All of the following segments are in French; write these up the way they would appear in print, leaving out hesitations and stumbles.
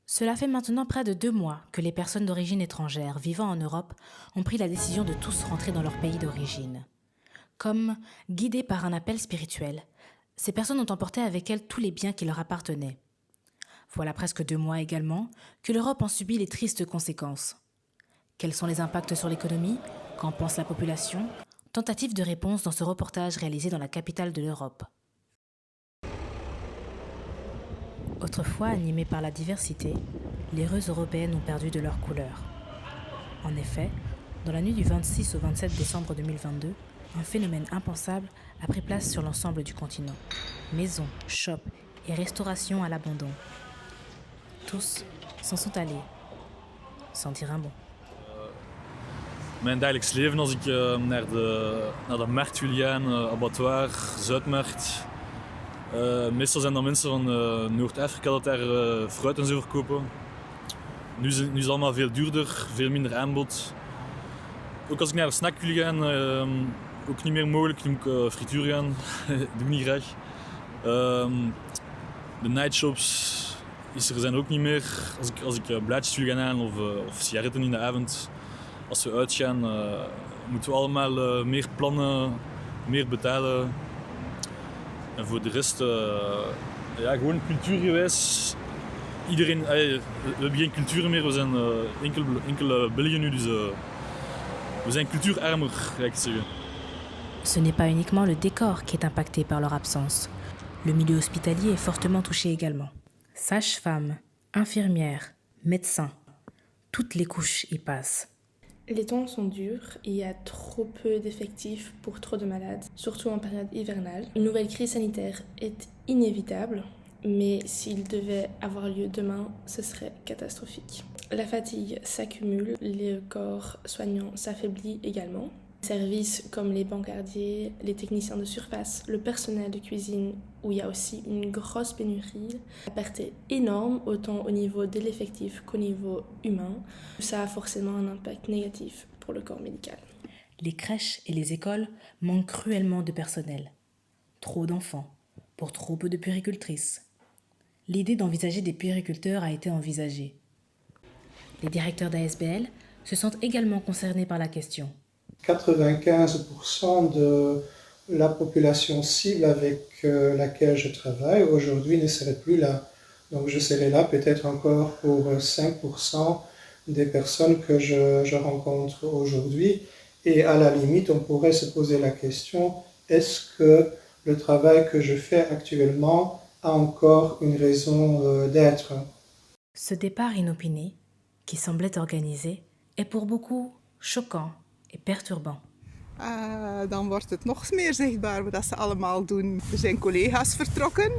Cela fait maintenant près de 2 mois que les personnes d'origine étrangère vivant en Europe ont pris la décision de tous rentrer dans leur pays d'origine. Comme guidées par un appel spirituel, ces personnes ont emporté avec elles tous les biens qui leur appartenaient. Voilà presque 2 mois également que l'Europe en subit les tristes conséquences. Quels sont les impacts sur l'économie? Qu'en pense la population? Tentative de réponse dans ce reportage réalisé dans la capitale de l'Europe. Autrefois animées par la diversité, les rues européennes ont perdu de leur couleur. En effet, dans la nuit du 26 au 27 décembre 2022, un phénomène impensable a pris place sur l'ensemble du continent. Maisons, shops et restaurations à l'abandon. Tous s'en sont allés, sans dire un mot. Mijn dagelijks leven als ik naar de markt wil gaan, abattoir, Zuidmarkt. Meestal zijn dat mensen van Noord-Afrika dat daar fruit en zo verkopen. Nu is het allemaal veel duurder, veel minder aanbod. Ook als ik naar de snack wil gaan, ook niet meer mogelijk. Nu moet ik frituur gaan, dat doe ik niet graag. De nightshops zijn er ook niet meer. Als ik blaadjes wil gaan halen of sigaretten in de avond. Als we uitgaan, moeten we allemaal meer plannen, meer betalen. En voor de rest, gewoon cultuurgewijs. Iedereen, we hebben geen cultuur meer, we zijn enkel België nu, dus we zijn cultuurarmer, ga ik zeggen. Ce n'est pas uniquement le décor qui est impacté par leur absence. Le milieu hospitalier est fortement touché également. Sages-femmes, infirmières, médecins, toutes les couches y passent. Les temps sont durs, il y a trop peu d'effectifs pour trop de malades, surtout en période hivernale. Une nouvelle crise sanitaire est inévitable, mais s'il devait avoir lieu demain, ce serait catastrophique. La fatigue s'accumule, le corps soignant s'affaiblit également. Les services comme les bancardiers, les techniciens de surface, le personnel de cuisine, où il y a aussi une grosse pénurie. La perte est énorme, autant au niveau de l'effectif qu'au niveau humain. Ça a forcément un impact négatif pour le corps médical. Les crèches et les écoles manquent cruellement de personnel. Trop d'enfants, pour trop peu de puéricultrices. L'idée d'envisager des puériculteurs a été envisagée. Les directeurs d'ASBL se sentent également concernés par la question. 95% de la population cible avec laquelle je travaille aujourd'hui ne serait plus là. Donc je serai là peut-être encore pour 5% des personnes que je rencontre aujourd'hui. Et à la limite, on pourrait se poser la question, est-ce que le travail que je fais actuellement a encore une raison d'être? Ce départ inopiné, qui semblait organisé, est pour beaucoup choquant et perturbant. Dan wordt het nog meer zichtbaar wat ze allemaal doen. Er zijn collega's vertrokken,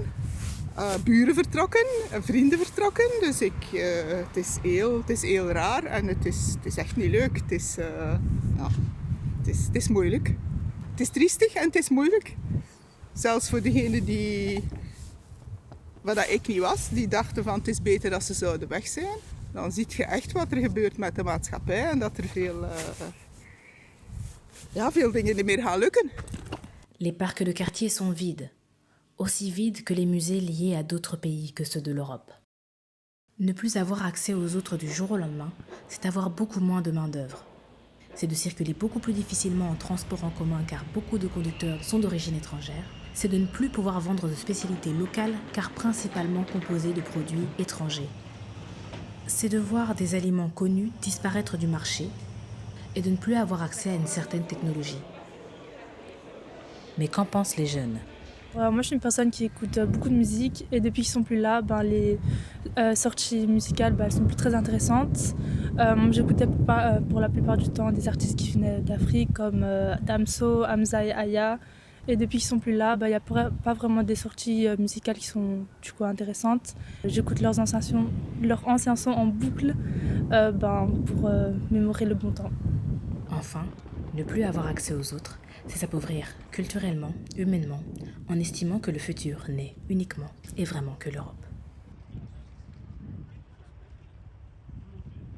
buren vertrokken, vrienden vertrokken. Dus het is heel raar en het is echt niet leuk. Het is moeilijk. Het is triestig en het is moeilijk. Zelfs voor degenen die, wat dat ik niet was, die dachten van het is beter dat ze zouden weg zijn. Dan zie je echt wat er gebeurt met de maatschappij en dat er veel dingen niet meer gaan lukken. Les parcs de quartier sont vides, aussi vides que les musées liés à d'autres pays que ceux de l'Europe. Ne plus avoir accès aux autres du jour au lendemain, c'est avoir beaucoup moins de main-d'œuvre. C'est de circuler beaucoup plus difficilement en transport en commun car beaucoup de conducteurs sont d'origine étrangère. C'est de ne plus pouvoir vendre de spécialités locales car principalement composées de produits étrangers. C'est de voir des aliments connus disparaître du marché et de ne plus avoir accès à une certaine technologie. Mais qu'en pensent les jeunes? Moi, je suis une personne qui écoute beaucoup de musique et depuis qu'ils sont plus là, les sorties musicales elles sont plus très intéressantes. J'écoutais pour la plupart du temps des artistes qui venaient d'Afrique comme Damso, Hamza et Aya. Et depuis qu'ils sont plus là, il n'y a pas vraiment des sorties musicales qui sont du coup intéressantes. J'écoute leurs anciens sons en boucle pour mémorer le bon temps. Enfin, ne plus avoir accès aux autres, c'est s'appauvrir culturellement, humainement, en estimant que le futur n'est uniquement et vraiment que l'Europe.